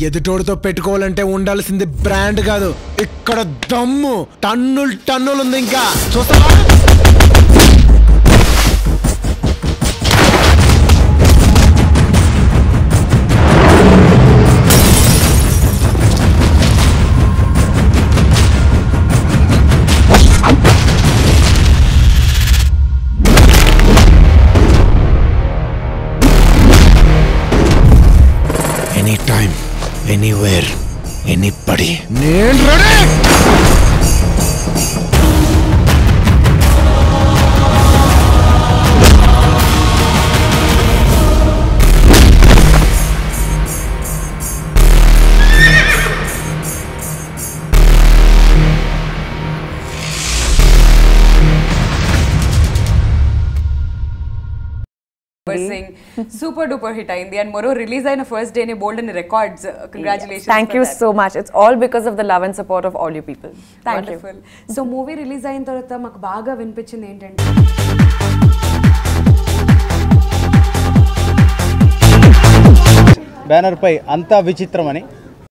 ఎదుటోడితో పెట్టుకోవాలంటే ఉండాల్సింది బ్రాండ్ కాదు, ఇక్కడ దమ్ము. టన్నులు ఉంది. ఇంకా చూస్తావా? ఎనీ టైం, ఎనీవేర్, ఎనీబడి, నేను ready. Super duper hit ayindi and moro release ayina first day ne bold and records. Congratulations. Thank you so much. It's all because of the love and support of all you people. Thank you. So movie release ayin tarvata maku baga vinipinchindi entante banner పై అంతా విచిత్రం అని